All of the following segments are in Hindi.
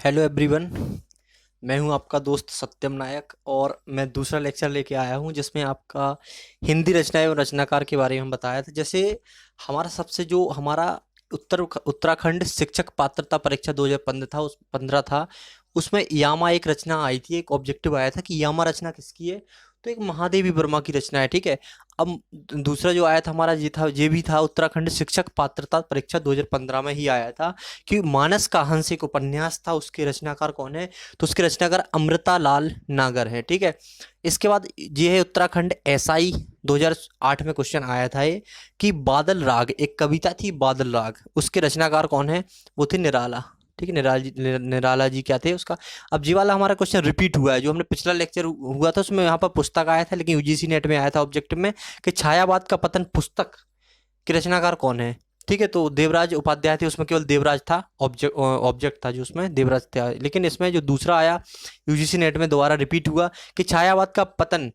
Hello everyone. मैं हूं आपका दोस्त सत्यम नायक और मैं दूसरा लेक्चर लेके आया हूं जिसमें आपका हिंदी रचना एवं रचनाकार के बारे में बताया था। जैसे हमारा सबसे जो हमारा उत्तराखंड शिक्षक पात्रता परीक्षा 2015 था, उस 15 था, उसमें यामा एक रचना आई थी, एक ऑब्जेक्टिव आया था कि यामा रचना किसकी है। तो एक महादेवी वर्मा की रचना है, ठीक है। अब दूसरा जो आया था हमारा ये भी था उत्तराखंड शिक्षक पात्रता परीक्षा 2015 में ही आया था कि मानस का हंस एक उपन्यास था, उसके रचनाकार कौन है। तो उसके रचनाकार अमृता लाल नागर है, ठीक है। इसके बाद ये है उत्तराखंड एसआई 2008 में क्वेश्चन आया था ये कि बादल राग एक कविता थी, बादल राग, उसके रचनाकार कौन है। वो थे निराला, ठीक है। निराला जी क्या थे उसका। अब जी वाला हमारा क्वेश्चन रिपीट हुआ है, जो हमने पिछला लेक्चर हुआ था उसमें यहाँ पर पुस्तक आया था, लेकिन यूजीसी नेट में आया था ऑब्जेक्टिव में कि छायावाद का पतन पुस्तक के रचनाकार कौन है, ठीक है। तो देवराज उपाध्याय थे, उसमें केवल देवराज था, ऑब्जेक्ट था जो उसमें देवराज था। लेकिन इसमें जो दूसरा आया यूजीसी नेट में दोबारा रिपीट हुआ कि छायावाद का पतन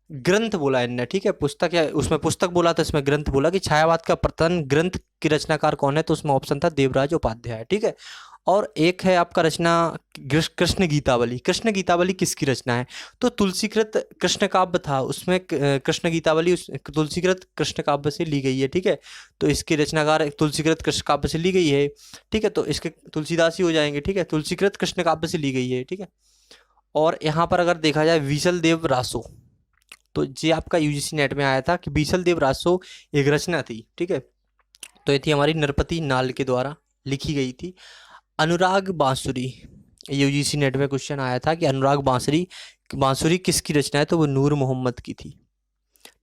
ग्रंथ बोला इनने, ठीक है। पुस्तक या उसमें पुस्तक बोला तो इसमें ग्रंथ बोला कि छायावाद का पतन ग्रंथ की रचनाकार कौन है। तो उसमें ऑप्शन था देवराज उपाध्याय, ठीक है। और एक है आपका रचना कृष्ण गीतावली। कृष्ण गीतावली किसकी रचना है। तो तुलसीकृत कृष्ण काव्य था, उसमें कृष्ण गीतावली तुलसीकृत कृष्ण काव्य से ली गई है, ठीक है। तो इसके रचनाकार तुलसीकृत कृष्ण काव्य से ली गई है, ठीक है। तो इसके तुलसीदास ही हो जाएंगे, ठीक है। तुलसीकृत कृष्ण काव्य से ली गई है, ठीक है। और यहाँ पर अगर देखा जाए बीसल देव रासो, तो ये आपका यूजीसी नेट में आया था कि बीसल देव रासो एक रचना थी, ठीक है। तो ये थी हमारी नरपति नाल के द्वारा लिखी गई थी। अनुराग बांसुरी, यूजीसी नेट में क्वेश्चन आया था कि अनुराग बांसुरी बांसुरी किसकी रचना है। तो वो नूर मोहम्मद की थी,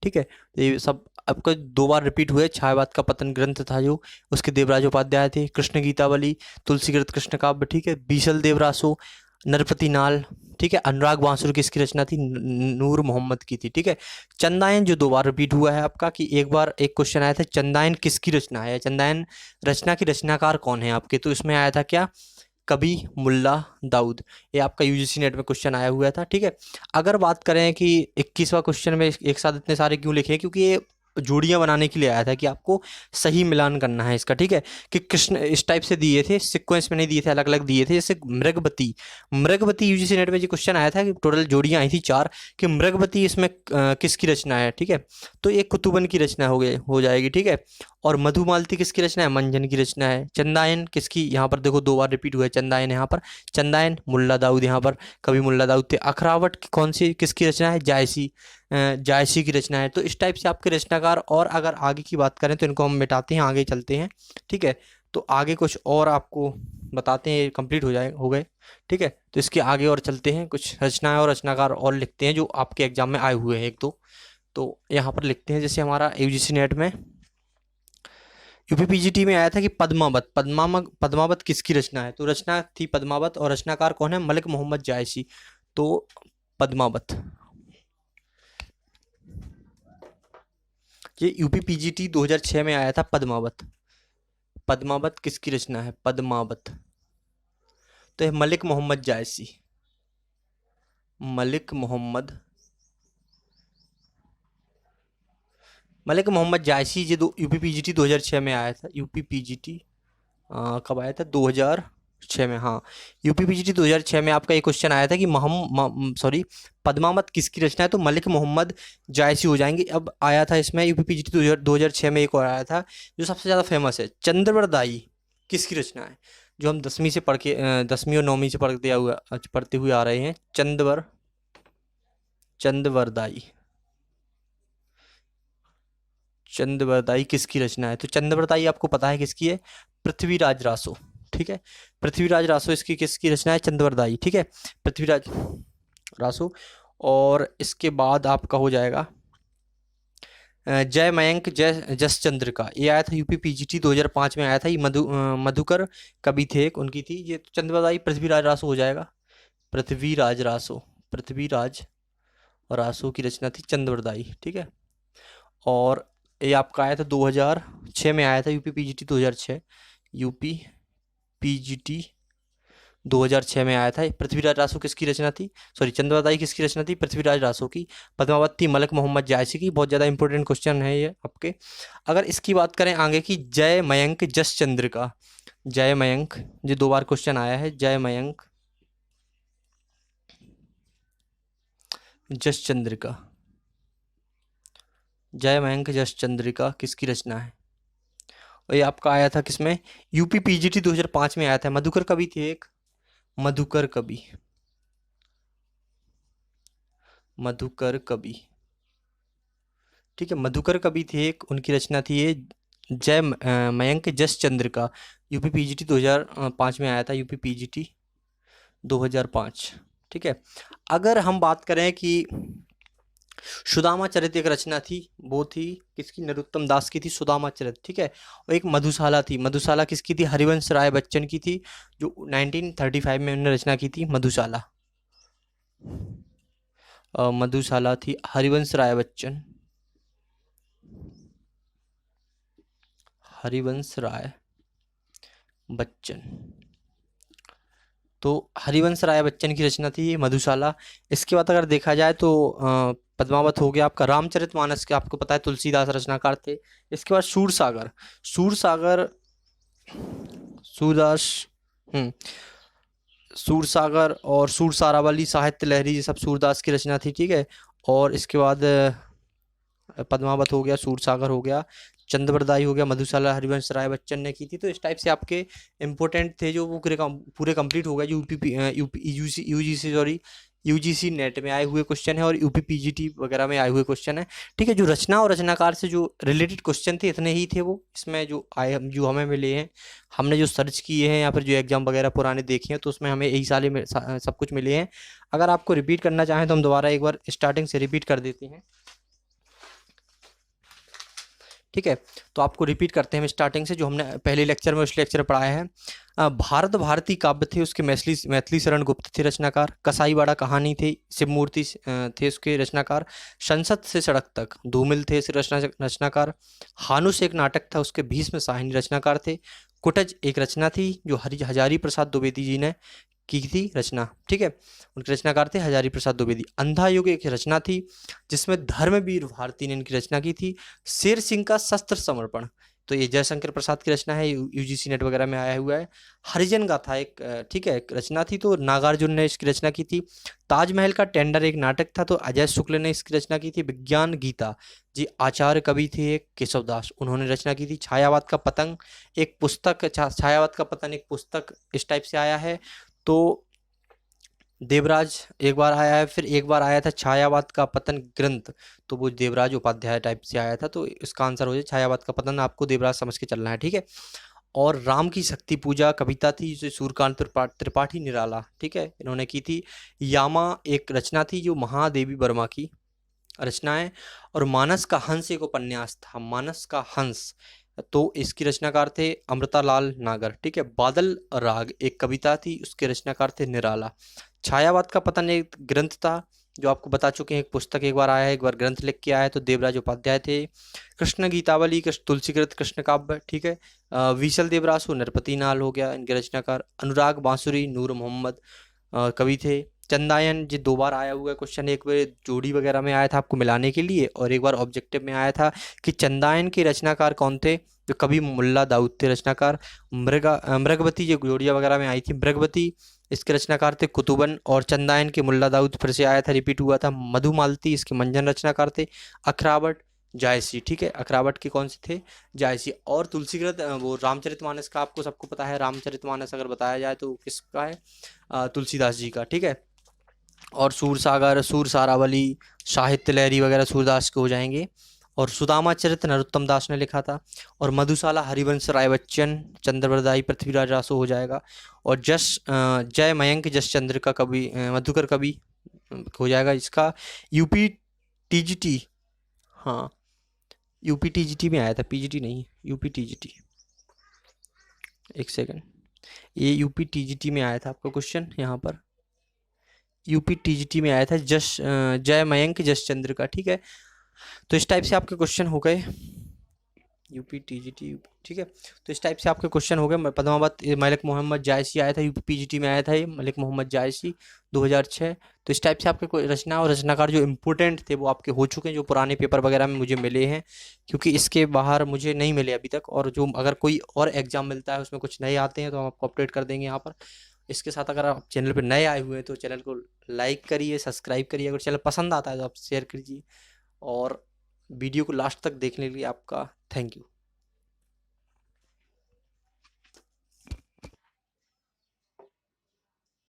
ठीक है। तो ये सब आपको दो बार रिपीट हुए। छायावाद का पतन ग्रंथ था जो, उसके देवराज उपाध्याय थे। कृष्ण गीतावली तुलसीकृत कृष्ण काव्य, ठीक है। बीसल देवरासो, नरपति नाल, ठीक है। अनुराग बांसुरी किसकी रचना थी, नूर मोहम्मद की थी, ठीक है। चंदायन जो दो बार रिपीट हुआ है आपका कि एक बार एक क्वेश्चन आया था चंदायन किसकी रचना है, चंदायन रचना की रचनाकार कौन है आपके। तो इसमें आया था क्या, कवि मुल्ला दाऊद। ये आपका यूजीसी नेट में क्वेश्चन आया हुआ था, ठीक है। अगर बात करें कि 21वां क्वेश्चन में एक साथ इतने सारे क्यों लिखे हैं, क्योंकि ये जोड़ियां बनाने के लिए आया था कि आपको सही मिलान करना है इसका, ठीक है। कि कृष्ण इस टाइप से दिए थे, सीक्वेंस में नहीं दिए थे, अलग अलग दिए थे। जैसे मृगवती, मृगवती यूजीसी नेट में जो क्वेश्चन आया था कि टोटल जोड़ियां आई थी 4 कि मृगवती इसमें किसकी रचना है, ठीक है। तो ये कुतुबन की रचना हो जाएगी, ठीक है। और मधुमालती किसकी रचना है, मंजन की रचना है। चंदायन किसकी, यहाँ पर देखो दो बार रिपीट हुआ है चंदायन, यहाँ पर चंदायन मुल्ला दाऊद, यहाँ पर कवि मुल्ला दाऊद थे। अखरावट कौन सी किसकी रचना है, जायसी, जायसी की रचना है। तो इस टाइप से आपके रचनाकार। और अगर आगे की बात करें तो इनको हम मिटाते हैं, आगे चलते हैं, ठीक है। तो आगे कुछ और आपको बताते हैं, कंप्लीट हो गए, ठीक है। तो इसके आगे और चलते हैं, कुछ रचनाएं और रचनाकार और लिखते हैं जो आपके एग्जाम में आए हुए हैं एक दो। तो यहाँ पर लिखते हैं, जैसे हमारा यूजीसी नेट में यूपीपीजीटी में आया था कि पद्मावत, पद्मावत किसकी रचना है। तो रचना थी पद्मावत और रचनाकार कौन है, मलिक मोहम्मद जायसी। तो पद्मावत, ये यूपीपीजीटी 2006 में आया था पद्मावत। पद्मावत किसकी रचना है, पद्मावत। तो है मलिक मोहम्मद जायसी, मलिक मोहम्मद, मलिक मोहम्मद जायसी। ये यूपीपीजीटी 2006 में आया था। यूपीपीजीटी कब आया था, 2006 में, हाँ। यूपीपीजीटी 2006 में आपका एक क्वेश्चन आया था कि सॉरी, पद्मावत किसकी रचना है। तो मलिक मोहम्मद जायसी हो जाएंगे। अब आया था इसमें यूपीपीजीटी 2006 में एक और आया था जो सबसे ज़्यादा फेमस है, चंद्रवरदाई किसकी रचना है। जो हम 10वीं से पढ़ के 10वीं और 9वीं से पढ़ते हुए आ रहे हैं, चंद्रवरदाई, चंद्रवरदाई किसकी रचना है। तो चंद्रवरदाई आपको पता है किसकी है, पृथ्वीराज रासो, ठीक है। पृथ्वीराज रासो इसकी किसकी रचना है, चंद्रवरदाई, ठीक है, पृथ्वीराज रासो। और इसके बाद आपका हो जाएगा जय मयंक जय जसचंद्र का। ये आया था यूपीपीजीटी 2005 में आया था। ये मधुकर कवि थे एक, उनकी थी ये। तो चंद्रवरदाई पृथ्वीराज रासो हो जाएगा, पृथ्वीराज रासो, पृथ्वीराज रासो की रचना थी चंद्रवरदाई, ठीक है। और ये आपका आया था 2006 में आया था, यूपीपीजीटी 2006, यूपीपीजीटी 2006 में आया था। पृथ्वीराज रासो किसकी रचना थी, सॉरी चंद्रवरदाई किसकी रचना थी, पृथ्वीराज रासो की। पद्मावत थी मलिक मोहम्मद जायसी की। बहुत ज़्यादा इंपॉर्टेंट क्वेश्चन है ये आपके। अगर इसकी बात करें आगे की, जय मयंक जसचंद्र का, जय मयंक, जो 2 बार क्वेश्चन आया है, जय मयंक जस चंद्रिका। जय मयंक जस चंद्रिका किसकी रचना है? और ये आपका आया था किसमें? यूपी पीजीटी 2005 में आया था। मधुकर कवि थे एक, मधुकर कवि, मधुकर कवि, ठीक है, मधुकर कवि थे एक, उनकी रचना थी ये जय मयंक जस चंद्रिका। यूपी पीजीटी 2005 में आया था, यूपी पीजीटी 2005, ठीक है। अगर हम बात करें कि सुदामा चरित एक रचना थी, वो थी किसकी? नरोत्तम दास की थी सुदामा चरित, ठीक है। और एक मधुशाला थी, मधुशाला किसकी थी? हरिवंश राय बच्चन की थी, जो 1935 में उन्होंने रचना की थी मधुशाला। मधुशाला थी हरिवंश राय बच्चन, हरिवंश राय बच्चन। तो हरिवंश राय बच्चन की रचना थी ये मधुशाला। इसके बाद अगर देखा जाए तो पद्मावत हो गया आपका। रामचरितमानस के आपको पता है तुलसीदास रचनाकार थे। इसके बाद सूरसागर, सूरसागर सूरदास, सूरसागर और सूरसारावली, साहित्य लहरी, ये सब सूरदास की रचना थी, ठीक है। और इसके बाद पद्मावत हो गया, सूरसागर हो गया, चंद्रवरदाई हो गया, मधुशाला हरिवंश राय बच्चन ने की थी। तो इस टाइप से आपके इंपॉर्टेंट थे जो वो पूरे कंप्लीट हो गए, जो यूजीसी सॉरी यूजीसी नेट में आए हुए क्वेश्चन है और यूपी पीजीटी वगैरह में आए हुए क्वेश्चन है, ठीक है। जो रचना और रचनाकार से जो रिलेटेड क्वेश्चन थे इतने ही थे वो इसमें जो आए, जो हमें मिले हैं, हमने जो सर्च किए हैं या फिर जो एग्जाम वगैरह पुराने देखे हैं तो उसमें हमें यही सारे सब कुछ मिले हैं। अगर आपको रिपीट करना चाहें तो हम दोबारा एक बार स्टार्टिंग से रिपीट कर देते हैं, ठीक है। तो आपको रिपीट करते हैं हम स्टार्टिंग से, जो हमने पहले लेक्चर में उस लेक्चर में पढ़ाया है। भारत भारती काव्य थे उसके मैथिली मैथिली शरण गुप्त थे रचनाकार। कसाईवाड़ा कहानी थे शिवमूर्ति थे उसके रचनाकार। संसद से सड़क तक धूमिल थे रचनाकार। हानुस एक नाटक था उसके भीष्म साहिनी रचनाकार थे। कुटज एक रचना थी जो हजारी प्रसाद द्विवेदी जी ने की थी रचना, ठीक है। उनके रचनाकार थे हजारी प्रसाद द्विवेदी। अंधा युग एक रचना थी जिसमें धर्मवीर भारती ने इनकी रचना की थी। शेर सिंह का शस्त्र समर्पण, तो ये जयशंकर प्रसाद की रचना है, यूजीसी नेट वगैरह में आया हुआ है। हरिजन गाथा एक, ठीक है, एक रचना थी, तो नागार्जुन ने इसकी रचना की थी। ताजमहल का टेंडर एक नाटक था, तो अजय शुक्ल ने इसकी रचना की थी। विज्ञान गीता जी आचार्य कवि थे एक केशवदास, उन्होंने रचना की थी। छायावाद का पतंग एक पुस्तक, छायावाद का पतंग एक पुस्तक इस टाइप से आया है। तो देवराज एक बार आया है, फिर एक बार आया था छायावाद का पतन ग्रंथ, तो वो देवराज उपाध्याय टाइप से आया था। तो इसका आंसर हो जाए छायावाद का पतन, आपको देवराज समझ के चलना है, ठीक है। और राम की शक्ति पूजा कविता थी जिसे सूर्यकांत त्रिपाठी निराला, ठीक है, इन्होंने की थी। यामा एक रचना थी जो महादेवी वर्मा की रचना है। और मानस का हंस एक उपन्यास था, मानस का हंस, तो इसकी रचनाकार थे अमृतालाल नागर, ठीक है। बादल राग एक कविता थी, उसके रचनाकार थे निराला। छायावाद का पतन एक ग्रंथ था जो आपको बता चुके हैं, एक पुस्तक एक बार आया है, एक बार ग्रंथ लिख के आया है, तो देवराज उपाध्याय थे। कृष्ण गीतावली तुलसीकृत कृष्ण काव्य, ठीक है, विशल देवरासु नरपति नाल हो गया इनके रचनाकार। अनुराग बांसुरी नूर मोहम्मद कवि थे। चंदायन जी 2 बार आया हुआ है क्वेश्चन, एक बार जोड़ी वगैरह में आया था आपको मिलाने के लिए, और एक बार ऑब्जेक्टिव में आया था कि चंदायन के रचनाकार कौन थे, जो कवि मुल्ला दाऊद थे रचनाकार। मृगवती जो जोड़िया वगैरह में आई थी, मृगवती इसके रचनाकार थे कुतुबन। और चंदायन के मुल्ला दाऊद फिर से आया था, रिपीट हुआ था। मधुमालती इसके मंजन रचनाकार थे। अखरावट जायसी, ठीक है, अखरावट के कौन से थे? जायसी। और तुलसीकृत वो रामचरितमानस का आपको सबको पता है, रामचरितमानस अगर बताया जाए तो किसका है? तुलसीदास जी का, ठीक है। और सूरसागर सूरसारावली साहित्य लहरी वगैरह सूरदास के हो जाएंगे। और सुदामा चरित नरोत्तम दास ने लिखा था। और मधुशाला हरिवंश राय बच्चन, चंद्रवरदाई पृथ्वीराज रासो हो जाएगा। और जय मयंक जस चंद्र का कवि मधुकर कवि हो जाएगा इसका। यूपी टीजीटी, हाँ यूपी टीजीटी में आया था, पीजीटी नहीं, यूपी टीजीटी, एक सेकंड, ये यूपी टीजीटी में आया था आपका क्वेश्चन, यहाँ पर यूपी टीजीटी में आया था जय मयंक जस चंद्र का, ठीक है। तो इस टाइप से आपके क्वेश्चन हो गए। यूपी टीजीटी, ठीक है। तो इस टाइप से आपके क्वेश्चन हो गए। पद्मावत मलिक मोहम्मद जायसी आया था, यूपी पीजीटी में आया था ये मलिक मोहम्मद जायसी 2006। तो इस टाइप से आपके कोई रचना और रचनाकार जो इम्पोर्टेंट थे वो आपके हो चुके हैं, जो पुराने पेपर वगैरह में मुझे मिले हैं, क्योंकि इसके बाहर मुझे नहीं मिले अभी तक। और जो अगर कोई और एग्जाम मिलता है उसमें कुछ नए आते हैं तो हम आपको अपडेट कर देंगे यहाँ पर। इसके साथ अगर आप चैनल पर नए आए हुए हैं तो चैनल को लाइक करिए, सब्सक्राइब करिए, अगर चैनल पसंद आता है तो आप शेयर कीजिए, और वीडियो को लास्ट तक देखने के लिए आपका थैंक यू।